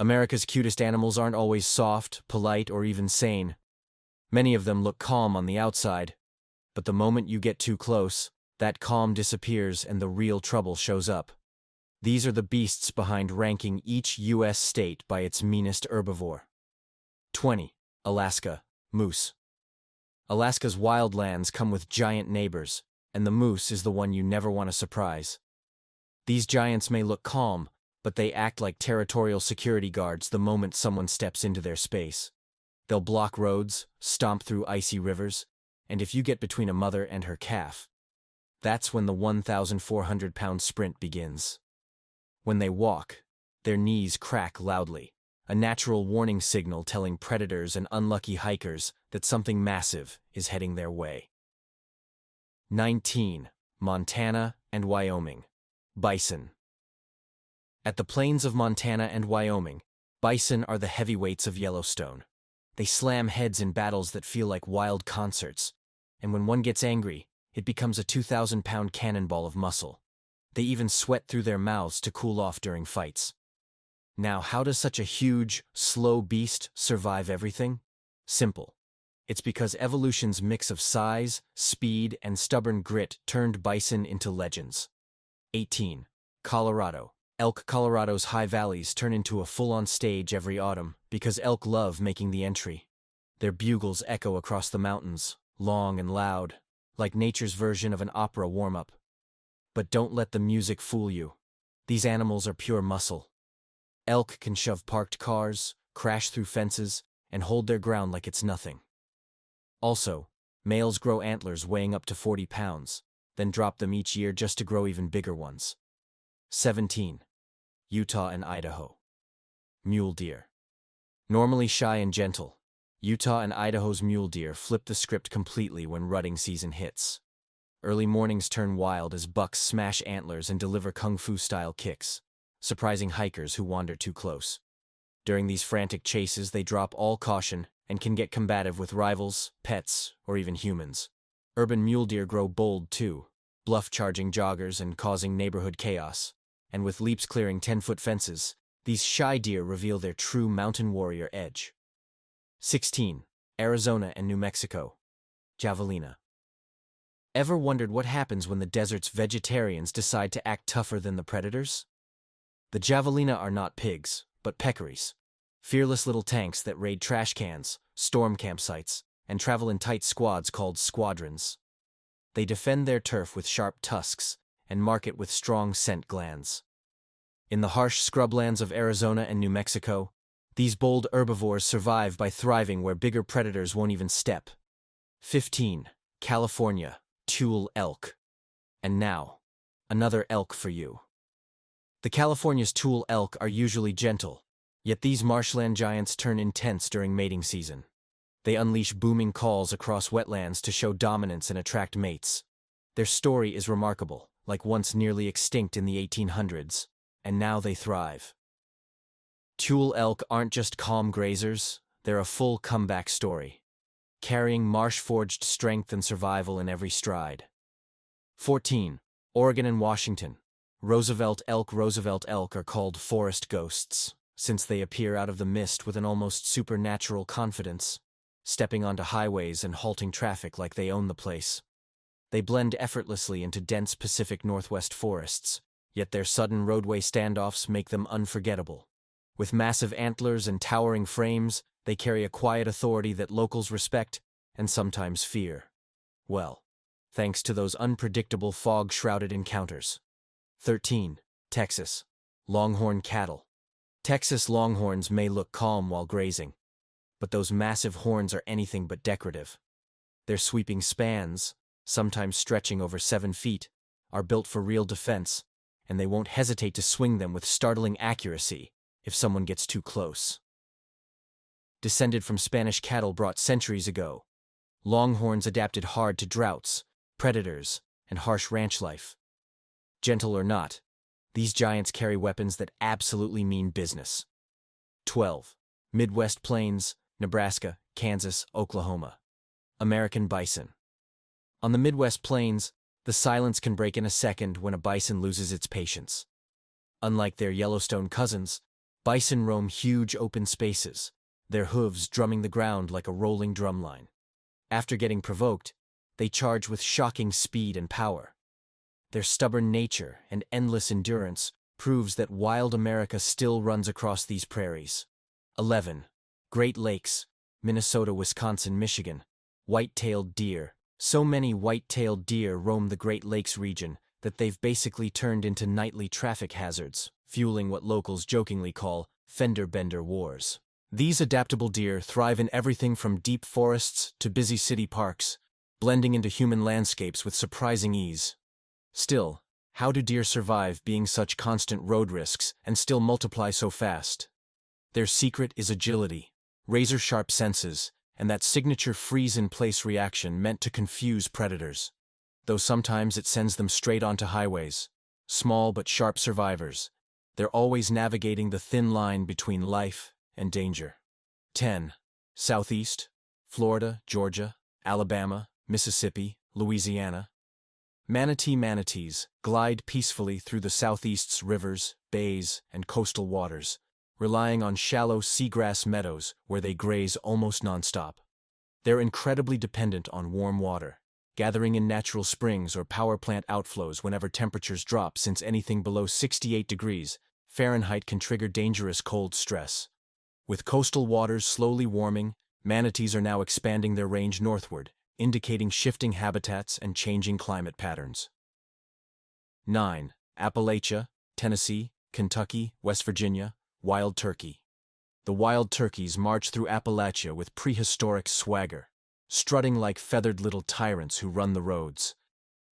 America's cutest animals aren't always soft, polite, or even sane. Many of them look calm on the outside, but the moment you get too close, that calm disappears and the real trouble shows up. These are the beasts behind ranking each U.S. state by its meanest herbivore. 20. Alaska Moose. Alaska's wildlands come with giant neighbors, and the moose is the one you never want to surprise. These giants may look calm, but they act like territorial security guards the moment someone steps into their space. They'll block roads, stomp through icy rivers, and if you get between a mother and her calf, that's when the 1,400-pound sprint begins. When they walk, their knees crack loudly, a natural warning signal telling predators and unlucky hikers that something massive is heading their way. 19. Montana and Wyoming. Bison. At the plains of Montana and Wyoming, bison are the heavyweights of Yellowstone. They slam heads in battles that feel like wild concerts, and when one gets angry, it becomes a 2,000-pound cannonball of muscle. They even sweat through their mouths to cool off during fights. Now, how does such a huge, slow beast survive everything? Simple. It's because evolution's mix of size, speed, and stubborn grit turned bison into legends. 18. Colorado. Elk. Colorado's high valleys turn into a full-on stage every autumn because elk love making the entry. Their bugles echo across the mountains, long and loud, like nature's version of an opera warm-up. But don't let the music fool you. These animals are pure muscle. Elk can shove parked cars, crash through fences, and hold their ground like it's nothing. Also, males grow antlers weighing up to 40 pounds, then drop them each year just to grow even bigger ones. 17. Utah and Idaho. Mule Deer. Normally shy and gentle, Utah and Idaho's mule deer flip the script completely when rutting season hits. Early mornings turn wild as bucks smash antlers and deliver kung-fu style kicks, surprising hikers who wander too close. During these frantic chases, they drop all caution and can get combative with rivals, pets, or even humans. Urban mule deer grow bold too, bluff-charging joggers and causing neighborhood chaos. And with leaps clearing 10-foot fences, these shy deer reveal their true mountain warrior edge. 16. Arizona and New Mexico. Javelina. Ever wondered what happens when the desert's vegetarians decide to act tougher than the predators? The Javelina are not pigs, but peccaries. Fearless little tanks that raid trash cans, storm campsites, and travel in tight squads called squadrons. They defend their turf with sharp tusks and mark it with strong scent glands. In the harsh scrublands of Arizona and New Mexico, these bold herbivores survive by thriving where bigger predators won't even step. 15. California. Tule Elk. And now, another elk for you. The California's Tule Elk are usually gentle, yet these marshland giants turn intense during mating season. They unleash booming calls across wetlands to show dominance and attract mates. Their story is remarkable, like once nearly extinct in the 1800s, and now they thrive. Tule elk aren't just calm grazers, they're a full comeback story, carrying marsh-forged strength and survival in every stride. 14. Oregon and Washington. Roosevelt elk. Roosevelt elk are called forest ghosts, since they appear out of the mist with an almost supernatural confidence, stepping onto highways and halting traffic like they own the place. They blend effortlessly into dense Pacific Northwest forests, yet their sudden roadway standoffs make them unforgettable. With massive antlers and towering frames, they carry a quiet authority that locals respect and sometimes fear. Well, thanks to those unpredictable fog-shrouded encounters. 13. Texas. Longhorn Cattle. Texas longhorns may look calm while grazing, but those massive horns are anything but decorative. Their sweeping spans, sometimes stretching over 7 feet, are built for real defense, and they won't hesitate to swing them with startling accuracy if someone gets too close. Descended from Spanish cattle brought centuries ago, longhorns adapted hard to droughts, predators, and harsh ranch life. Gentle or not, these giants carry weapons that absolutely mean business. 12. Midwest Plains, Nebraska, Kansas, Oklahoma. American bison. On the Midwest Plains, the silence can break in a second when a bison loses its patience. Unlike their Yellowstone cousins, Bison roam huge open spaces, their hooves drumming the ground like a rolling drumline. After getting provoked, they charge with shocking speed and power. Their stubborn nature and endless endurance proves that wild America still runs across these prairies. 11. Great Lakes, Minnesota, Wisconsin, Michigan. White-tailed deer. So many white-tailed deer roam the Great Lakes region that they've basically turned into nightly traffic hazards, fueling what locals jokingly call fender-bender wars. These adaptable deer thrive in everything from deep forests to busy city parks, blending into human landscapes with surprising ease. Still, how do deer survive being such constant road risks and still multiply so fast? Their secret is agility, razor-sharp senses, and that signature freeze-in-place reaction meant to confuse predators. Though sometimes it sends them straight onto highways. Small but sharp survivors, they're always navigating the thin line between life and danger. 10. Southeast, Florida, Georgia, Alabama, Mississippi, Louisiana. Manatee manatees glide peacefully through the Southeast's rivers, bays, and coastal waters, relying on shallow seagrass meadows where they graze almost nonstop. They're incredibly dependent on warm water, gathering in natural springs or power plant outflows whenever temperatures drop, since anything below 68 degrees Fahrenheit can trigger dangerous cold stress. With coastal waters slowly warming, manatees are now expanding their range northward, indicating shifting habitats and changing climate patterns. 9. Appalachia, Tennessee, Kentucky, West Virginia. Wild turkey. The wild turkeys march through Appalachia with prehistoric swagger, strutting like feathered little tyrants who run the roads.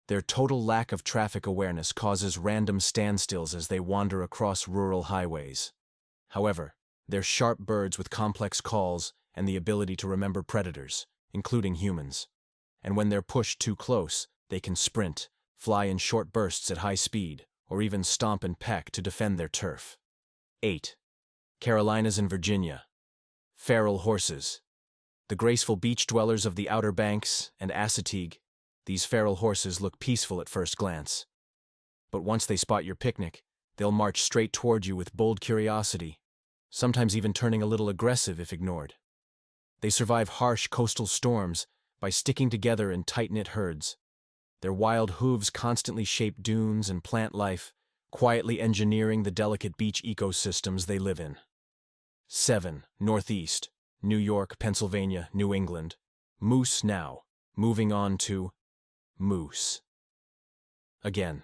Their total lack of traffic awareness causes random standstills as they wander across rural highways. However, they're sharp birds with complex calls and the ability to remember predators, including humans. And when they're pushed too close, they can sprint, fly in short bursts at high speed, or even stomp and peck to defend their turf. 8. Carolinas and Virginia. Feral horses. The graceful beach dwellers of the Outer Banks and Assateague, these feral horses look peaceful at first glance. But once they spot your picnic, they'll march straight toward you with bold curiosity, sometimes even turning a little aggressive if ignored. They survive harsh coastal storms by sticking together in tight-knit herds. Their wild hooves constantly shape dunes and plant life, quietly engineering the delicate beach ecosystems they live in. 7. Northeast, New York, Pennsylvania, New England. Moose now, moving on to moose. Again.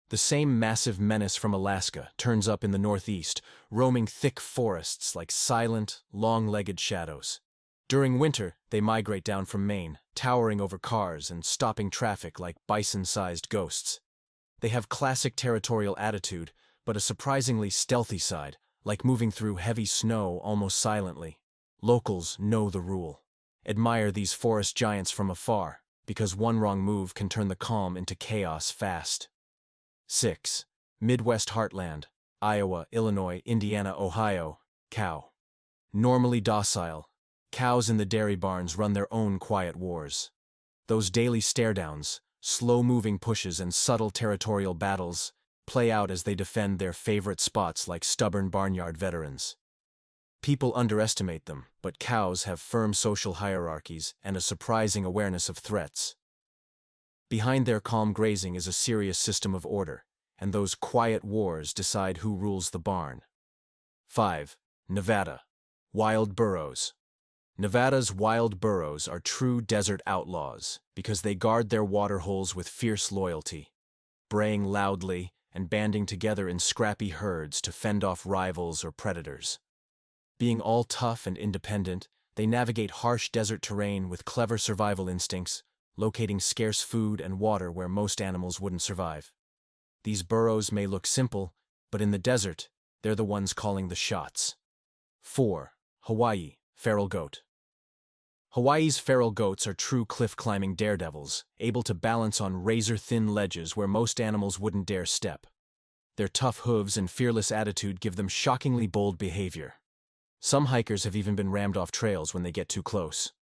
The same massive menace from Alaska turns up in the Northeast, roaming thick forests like silent, long-legged shadows. During winter, they migrate down from Maine, towering over cars and stopping traffic like bison-sized ghosts. They have classic territorial attitude, but a surprisingly stealthy side, like moving through heavy snow almost silently. Locals know the rule. Admire these forest giants from afar, because one wrong move can turn the calm into chaos fast. 6. Midwest Heartland, Iowa, Illinois, Indiana, Ohio. Cow. Normally docile, cows in the dairy barns run their own quiet wars. Those daily stare-downs, slow-moving pushes, and subtle territorial battles play out as they defend their favorite spots like stubborn barnyard veterans. People underestimate them, but cows have firm social hierarchies and a surprising awareness of threats. Behind their calm grazing is a serious system of order, and those quiet wars decide who rules the barn. 5. Nevada. Wild burros. Nevada's wild burros are true desert outlaws because they guard their water holes with fierce loyalty, braying loudly and banding together in scrappy herds to fend off rivals or predators. Being all tough and independent, they navigate harsh desert terrain with clever survival instincts, locating scarce food and water where most animals wouldn't survive. These burros may look simple, but in the desert, they're the ones calling the shots. 4. Hawaii. Feral goat. Hawaii's feral goats are true cliff-climbing daredevils, able to balance on razor-thin ledges where most animals wouldn't dare step. Their tough hooves and fearless attitude give them shockingly bold behavior. Some hikers have even been rammed off trails when they get too close.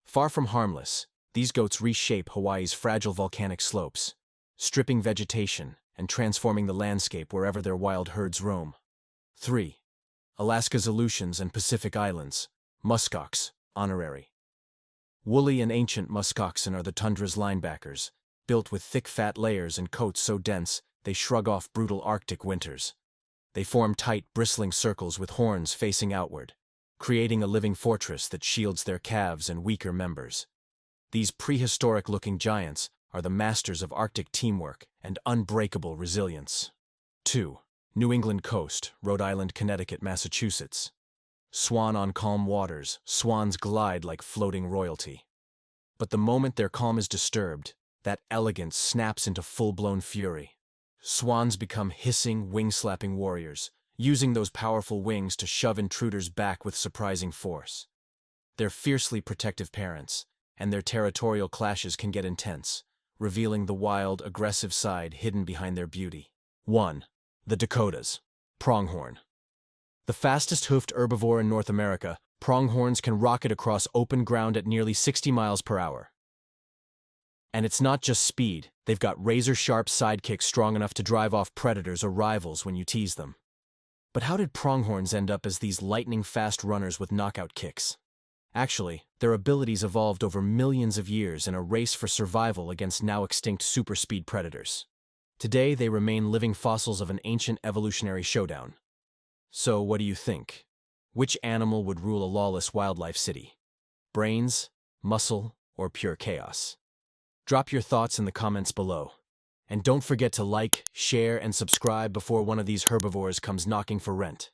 Far from harmless, these goats reshape Hawaii's fragile volcanic slopes, stripping vegetation and transforming the landscape wherever their wild herds roam. 3. Alaska's Aleutians and Pacific Islands, muskox, honorary. Woolly and ancient muskoxen are the tundra's linebackers, built with thick fat layers and coats so dense they shrug off brutal Arctic winters. They form tight, bristling circles with horns facing outward, creating a living fortress that shields their calves and weaker members. These prehistoric-looking giants are the masters of Arctic teamwork and unbreakable resilience. 2. New England coast, Rhode Island, Connecticut, Massachusetts. Swan on calm waters, swans glide like floating royalty. But the moment their calm is disturbed, that elegance snaps into full-blown fury. Swans become hissing, wing-slapping warriors, using those powerful wings to shove intruders back with surprising force. They're fiercely protective parents, and their territorial clashes can get intense, revealing the wild, aggressive side hidden behind their beauty. 1. The Dakotas. Pronghorn. The fastest hoofed herbivore in North America, pronghorns can rocket across open ground at nearly 60 miles per hour. And it's not just speed, they've got razor-sharp sidekicks strong enough to drive off predators or rivals when you tease them. But how did pronghorns end up as these lightning-fast runners with knockout kicks? Actually, their abilities evolved over millions of years in a race for survival against now-extinct super-speed predators. Today, they remain living fossils of an ancient evolutionary showdown. So, what do you think? Which animal would rule a lawless wildlife city? Brains, muscle, or pure chaos? Drop your thoughts in the comments below. And don't forget to like, share, and subscribe before one of these herbivores comes knocking for rent.